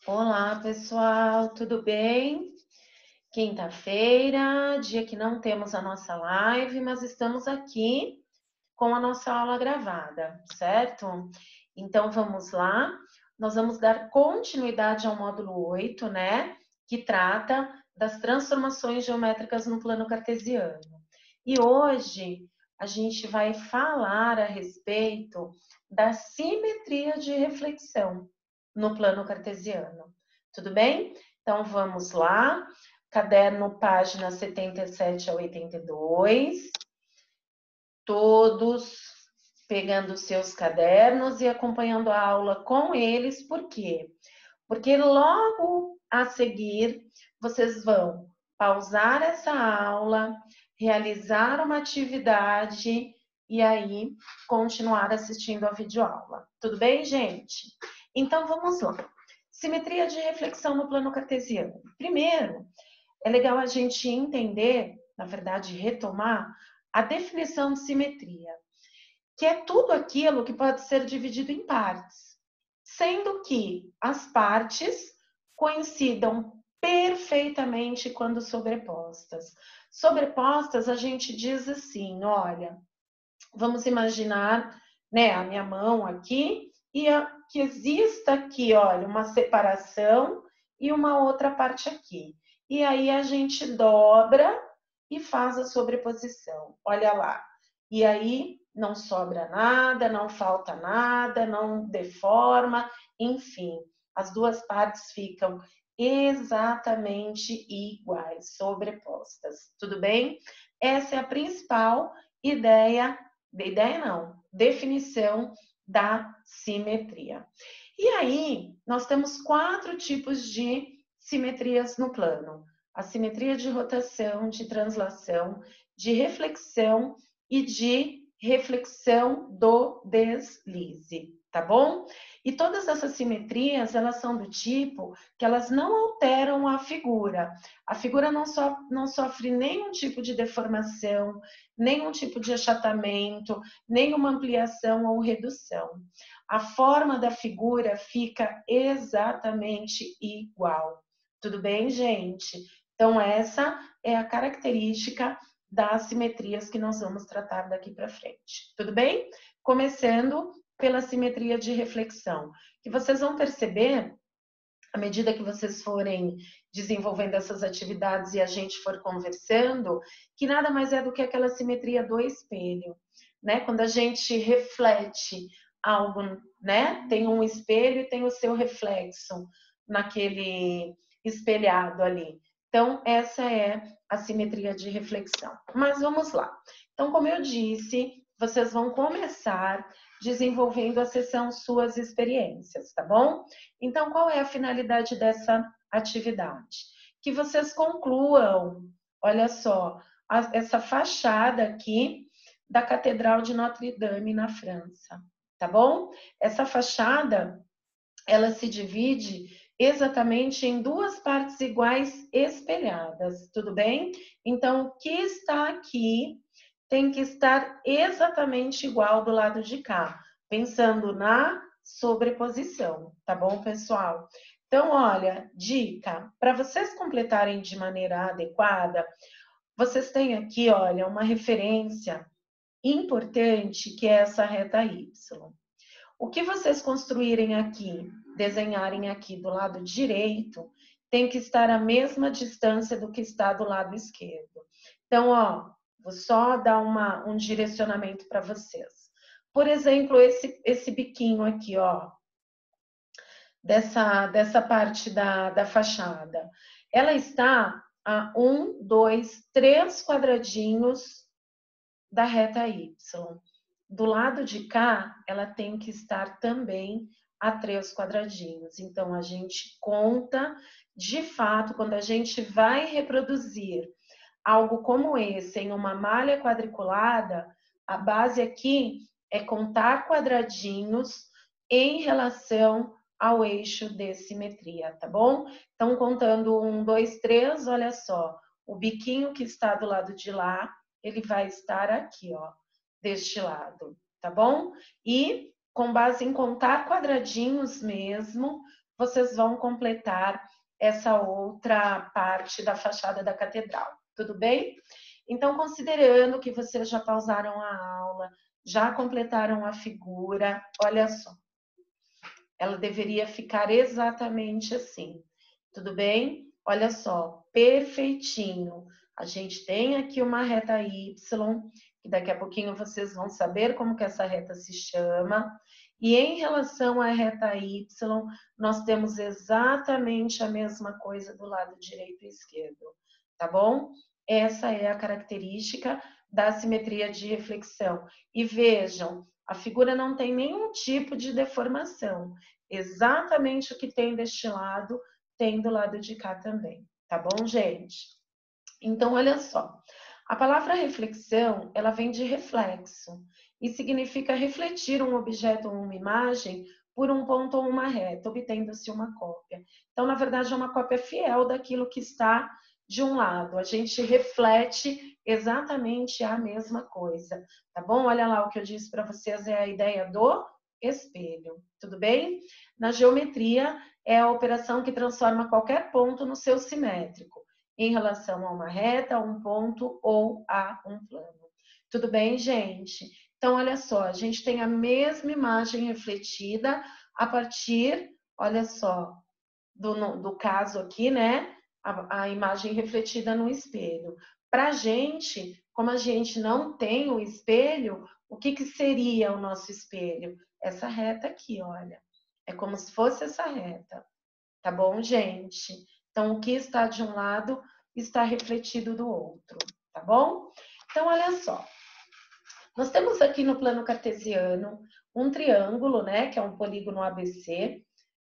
Olá, pessoal, tudo bem? Quinta-feira, dia que não temos a nossa live, mas estamos aqui com a nossa aula gravada, certo? Então vamos lá, nós vamos dar continuidade ao módulo 8, né? Que trata das transformações geométricas no plano cartesiano. E hoje a gente vai falar a respeito da simetria de reflexão no plano cartesiano. Tudo bem? Então vamos lá. Caderno, página 77 a 82. Todos pegando seus cadernos e acompanhando a aula com eles. Por quê? Porque logo a seguir vocês vão pausar essa aula, realizar uma atividade e aí continuar assistindo a videoaula. Tudo bem, gente? Então vamos lá. Simetria de reflexão no plano cartesiano. Primeiro, é legal a gente entender, na verdade, retomar a definição de simetria, que é tudo aquilo que pode ser dividido em partes, sendo que as partes coincidam perfeitamente quando sobrepostas. Sobrepostas, a gente diz assim, olha, vamos imaginar, né, a minha mão aqui e que exista aqui, olha, uma separação e uma outra parte aqui. E aí a gente dobra e faz a sobreposição. Olha lá. E aí não sobra nada, não falta nada, não deforma, enfim, as duas partes ficam exatamente iguais, sobrepostas. Tudo bem? Essa é a principal definição da simetria. E aí, nós temos 4 tipos de simetrias no plano: a simetria de rotação, de translação, de reflexão e de reflexão do deslize, tá bom? E todas essas simetrias, elas são do tipo que elas não alteram a figura. A figura não sofre nenhum tipo de deformação, nenhum tipo de achatamento, nenhuma ampliação ou redução. A forma da figura fica exatamente igual. Tudo bem, gente? Então, essa é a característica das simetrias que nós vamos tratar daqui para frente. Tudo bem? Começando pela simetria de reflexão, que vocês vão perceber à medida que vocês forem desenvolvendo essas atividades e a gente for conversando, que nada mais é do que aquela simetria do espelho, né? Quando a gente reflete algo, né? Tem um espelho e tem o seu reflexo naquele espelhado ali. Então, essa é a simetria de reflexão. Mas vamos lá. Então, como eu disse, vocês vão começar desenvolvendo a sessão suas experiências, tá bom? Então, qual é a finalidade dessa atividade? Que vocês concluam, olha só, essa fachada aqui da Catedral de Notre Dame na França, tá bom? Essa fachada, ela se divide exatamente em 2 partes iguais espelhadas, tudo bem? Então, o que está aqui tem que estar exatamente igual do lado de cá, pensando na sobreposição, tá bom, pessoal? Então, olha, dica, para vocês completarem de maneira adequada, vocês têm aqui, olha, uma referência importante que é essa reta Y. O que vocês construírem aqui, desenharem aqui do lado direito, tem que estar à mesma distância do que está do lado esquerdo. Então, ó, vou só dar um direcionamento para vocês. Por exemplo, esse biquinho aqui, ó, dessa parte da fachada. Ela está a 1, 2, 3 quadradinhos da reta Y. Do lado de cá, ela tem que estar também a 3 quadradinhos. Então, a gente conta, de fato, quando a gente vai reproduzir algo como esse em uma malha quadriculada, a base aqui é contar quadradinhos em relação ao eixo de simetria, tá bom? Então, contando 1, 2, 3, olha só, o biquinho que está do lado de lá, ele vai estar aqui, ó, deste lado, tá bom? E com base em contar quadradinhos mesmo, vocês vão completar essa outra parte da fachada da catedral. Tudo bem? Então, considerando que vocês já pausaram a aula, já completaram a figura, olha só. Ela deveria ficar exatamente assim. Tudo bem? Olha só, perfeitinho. A gente tem aqui uma reta Y, que daqui a pouquinho vocês vão saber como que essa reta se chama. E em relação à reta Y, nós temos exatamente a mesma coisa do lado direito e esquerdo, tá bom? Essa é a característica da simetria de reflexão. E vejam, a figura não tem nenhum tipo de deformação. Exatamente o que tem deste lado, tem do lado de cá também. Tá bom, gente? Então, olha só. A palavra reflexão, ela vem de reflexo e significa refletir um objeto ou uma imagem por um ponto ou uma reta, obtendo-se uma cópia. Então, na verdade, é uma cópia fiel daquilo que está de um lado. A gente reflete exatamente a mesma coisa, tá bom? Olha lá, o que eu disse para vocês é a ideia do espelho, tudo bem? Na geometria, é a operação que transforma qualquer ponto no seu simétrico, em relação a uma reta, a um ponto ou a um plano. Tudo bem, gente? Então, olha só, a gente tem a mesma imagem refletida a partir, olha só, do caso aqui, né? A imagem refletida no espelho. Para a gente, como a gente não tem o espelho, o que seria o nosso espelho? Essa reta aqui, olha. É como se fosse essa reta. Tá bom, gente? Então, o que está de um lado está refletido do outro, tá bom? Então, olha só. Nós temos aqui no plano cartesiano um triângulo, né? Que é um polígono ABC.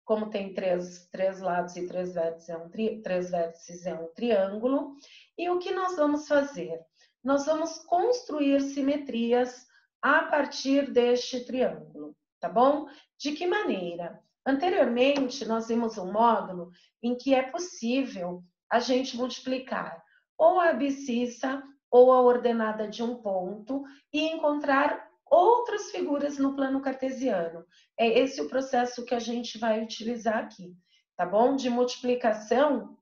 Como tem três lados e três vértices, é um triângulo. E o que nós vamos fazer? Nós vamos construir simetrias a partir deste triângulo, tá bom? De que maneira? Anteriormente, nós vimos um módulo em que é possível a gente multiplicar ou a abscissa ou a ordenada de um ponto e encontrar outras figuras no plano cartesiano. É esse o processo que a gente vai utilizar aqui, tá bom? De multiplicação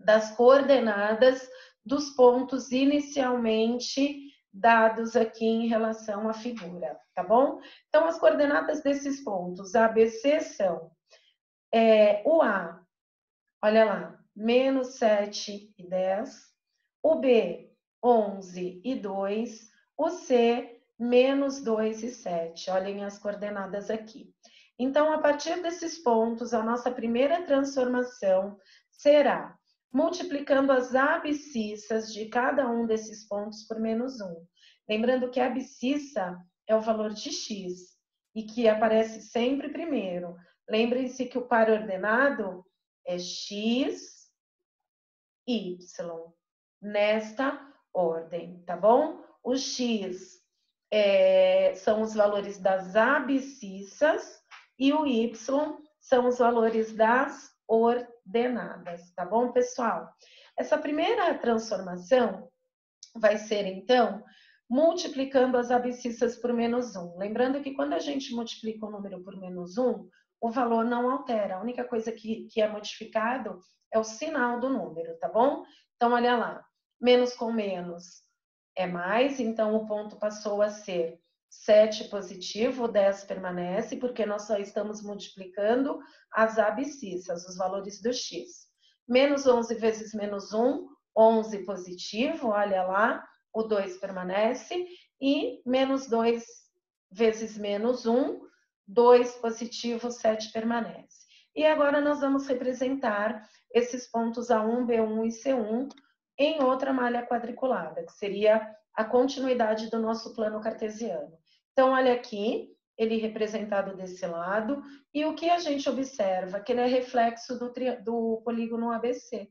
das coordenadas dos pontos inicialmente dados aqui em relação à figura, tá bom? Então, as coordenadas desses pontos A, B, C são o A, olha lá, menos 7 e 10, o B, 11 e 2, o C, menos 2 e 7. Olhem as coordenadas aqui. Então, a partir desses pontos, a nossa primeira transformação será multiplicando as abscissas de cada um desses pontos por menos 1. Lembrando que a abscissa é o valor de x e que aparece sempre primeiro. Lembrem-se que o par ordenado é x, y, nesta ordem, tá bom? O x são os valores das abscissas e o y são os valores das ordenadas, tá bom, pessoal? Essa primeira transformação vai ser, então, multiplicando as abscissas por menos 1. Lembrando que quando a gente multiplica o número por menos 1, o valor não altera. A única coisa que é modificado é o sinal do número, tá bom? Então, olha lá. Menos com menos é mais, então o ponto passou a ser 7 positivo, 10 permanece, porque nós só estamos multiplicando as abscissas, os valores do x. Menos 11 vezes menos 1, 11 positivo, olha lá, o 2 permanece, e menos 2 vezes menos 1, 2 positivo, 7 permanece. E agora nós vamos representar esses pontos A1, B1 e C1 em outra malha quadriculada, que seria a continuidade do nosso plano cartesiano. Então, olha aqui, ele representado desse lado, e o que a gente observa? Que ele é reflexo do polígono ABC,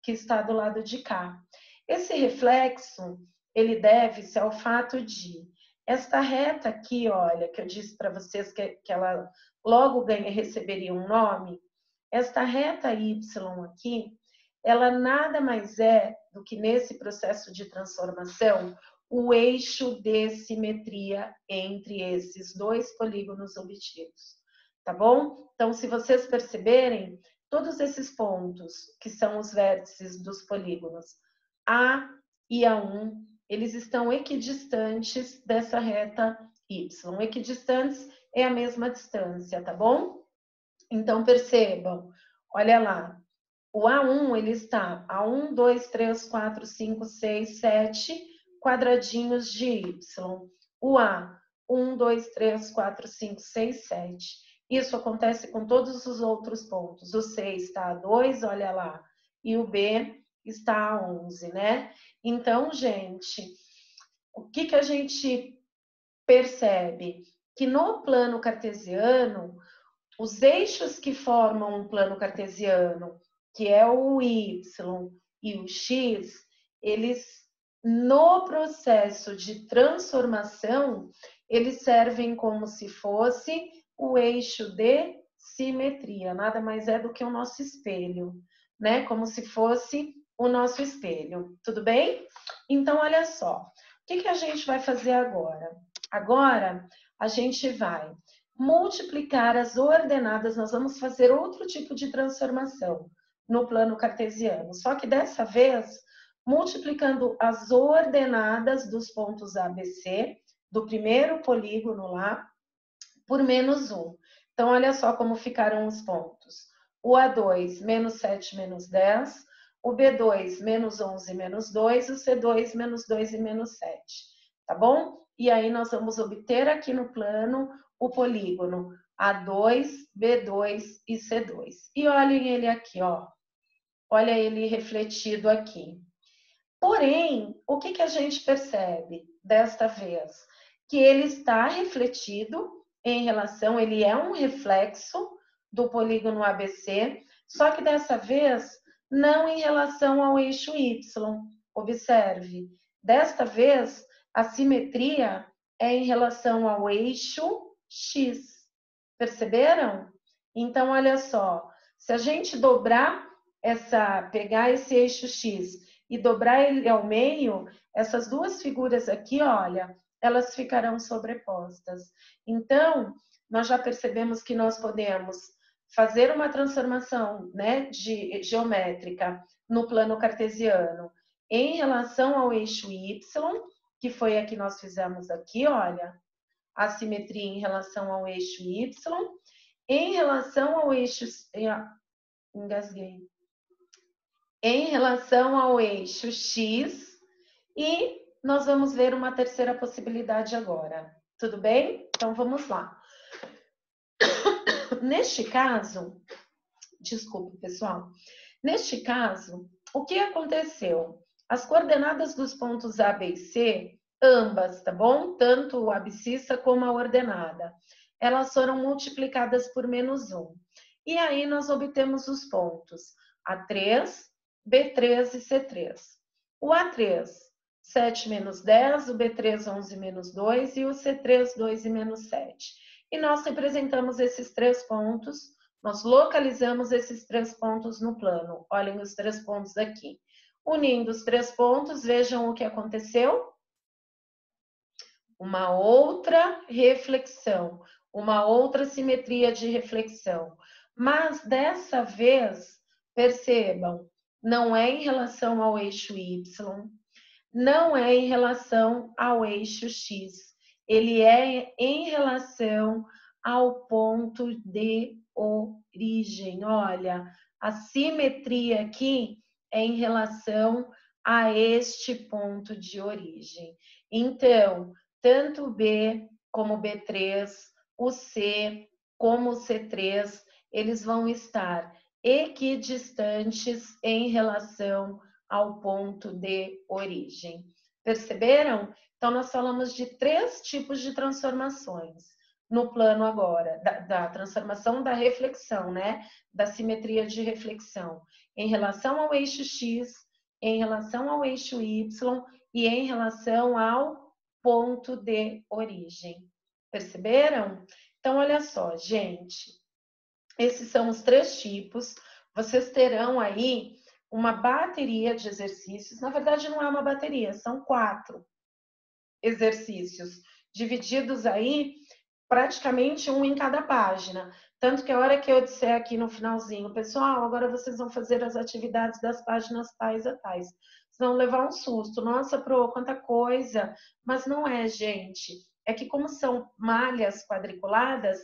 que está do lado de cá. Esse reflexo, ele deve-se ao fato de esta reta aqui, olha, que eu disse para vocês que ela logo receberia um nome, esta reta Y aqui, ela nada mais é do que nesse processo de transformação o eixo de simetria entre esses dois polígonos obtidos. tá bom? Então, se vocês perceberem, todos esses pontos, que são os vértices dos polígonos A e A1, eles estão equidistantes dessa reta Y. Equidistantes é a mesma distância, tá bom? Então, percebam, olha lá, o A1, ele está a 1, 2, 3, 4, 5, 6, 7 quadradinhos de Y. O A, 1, 2, 3, 4, 5, 6, 7. Isso acontece com todos os outros pontos. O C está a 2, olha lá, e o B está a 11, né? Então, gente, o que a gente percebe? Que no plano cartesiano, os eixos que formam um plano cartesiano, que é o Y e o X, eles, no processo de transformação, eles servem como se fosse o eixo de simetria, nada mais é do que o nosso espelho, né? Como se fosse o nosso espelho, tudo bem? Então, olha só, o que a gente vai fazer agora? Agora, a gente vai multiplicar as ordenadas, nós vamos fazer outro tipo de transformação no plano cartesiano, só que dessa vez, multiplicando as ordenadas dos pontos ABC, do primeiro polígono lá, por menos 1. Então, olha só como ficaram os pontos. O A2, menos 7, menos 10. O B2, menos 11, menos 2. O C2, menos 2 e menos 7. Tá bom? E aí, nós vamos obter aqui no plano o polígono A2, B2 e C2. E olhem ele aqui, ó. Olha ele refletido aqui. Porém, o que a gente percebe desta vez? Que ele está refletido em relação, ele é um reflexo do polígono ABC, só que dessa vez não em relação ao eixo Y. Observe, desta vez a simetria é em relação ao eixo X. Perceberam? Então, olha só, se a gente pegar esse eixo X e dobrar ele ao meio, essas duas figuras aqui, olha, elas ficarão sobrepostas. Então, nós já percebemos que nós podemos fazer uma transformação, né, geométrica no plano cartesiano em relação ao eixo Y, que foi a que nós fizemos aqui, olha, a simetria em relação ao eixo Y, em relação ao eixo... Engasguei. Em relação ao eixo X, e nós vamos ver uma terceira possibilidade agora. Tudo bem? Então, vamos lá. Neste caso, desculpe, pessoal. Neste caso, o que aconteceu? As coordenadas dos pontos A, B e C, ambas, tá bom? Tanto o abscissa como a ordenada, elas foram multiplicadas por menos 1. E aí, nós obtemos os pontos A3, B3 e C3. O A3, 7 menos 10, o B3, 11 menos 2 e o C3, 2 e menos 7. E nós representamos esses três pontos, nós localizamos esses três pontos no plano. Olhem os três pontos aqui. Unindo os três pontos, vejam o que aconteceu. Uma outra reflexão, uma outra simetria de reflexão. Mas dessa vez, percebam, não é em relação ao eixo Y, não é em relação ao eixo X. Ele é em relação ao ponto de origem. Olha, a simetria aqui é em relação a este ponto de origem. Então, tanto o B como o B3, o C como o C3, eles vão estar equidistantes em relação ao ponto de origem. Perceberam? Então, nós falamos de três tipos de transformações no plano agora, da transformação da reflexão, né? Da simetria de reflexão, em relação ao eixo X, em relação ao eixo Y e em relação ao ponto de origem. Perceberam? Então, olha só, gente, esses são os três tipos. Vocês terão aí uma bateria de exercícios. Na verdade, não é uma bateria, são 4 exercícios, divididos aí praticamente um em cada página. Tanto que a hora que eu disser aqui no finalzinho, pessoal, agora vocês vão fazer as atividades das páginas tais a tais. Vocês vão levar um susto. Nossa, Pro, quanta coisa. Mas não é, gente. É que como são malhas quadriculadas,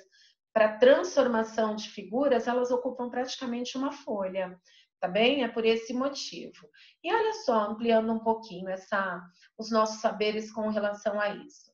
para transformação de figuras, elas ocupam praticamente uma folha. Tá bem? É por esse motivo. E olha só, ampliando um pouquinho os nossos saberes com relação a isso.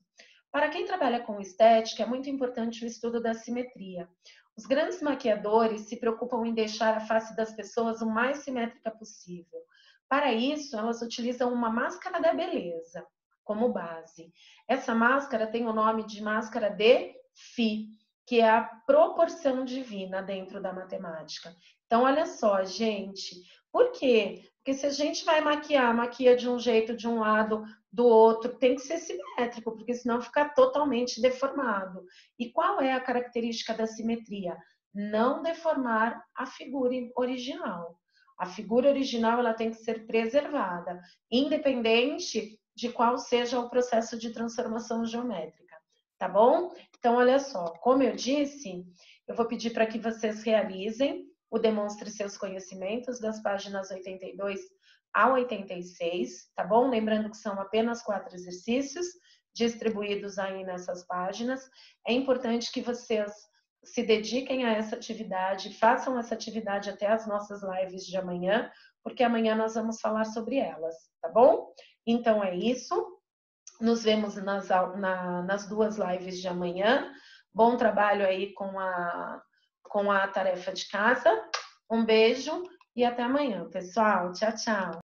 Para quem trabalha com estética, é muito importante o estudo da simetria. Os grandes maquiadores se preocupam em deixar a face das pessoas o mais simétrica possível. Para isso, elas utilizam uma máscara da beleza como base. Essa máscara tem o nome de máscara de Phi, que é a proporção divina dentro da matemática. Então, olha só, gente, por quê? Porque se a gente vai maquia de um jeito, de um lado, do outro, tem que ser simétrico, porque senão fica totalmente deformado. E qual é a característica da simetria? Não deformar a figura original. A figura original ela tem que ser preservada, independente de qual seja o processo de transformação geométrica, tá bom? Então, olha só, como eu disse, eu vou pedir para que vocês realizem o Demonstre Seus Conhecimentos das páginas 82 a 86, tá bom? Lembrando que são apenas 4 exercícios distribuídos aí nessas páginas. É importante que vocês se dediquem a essa atividade, façam essa atividade até as nossas lives de amanhã, porque amanhã nós vamos falar sobre elas, tá bom? Então é isso. Nos vemos nas 2 lives de amanhã. Bom trabalho aí com a tarefa de casa. Um beijo e até amanhã, pessoal. Tchau, tchau.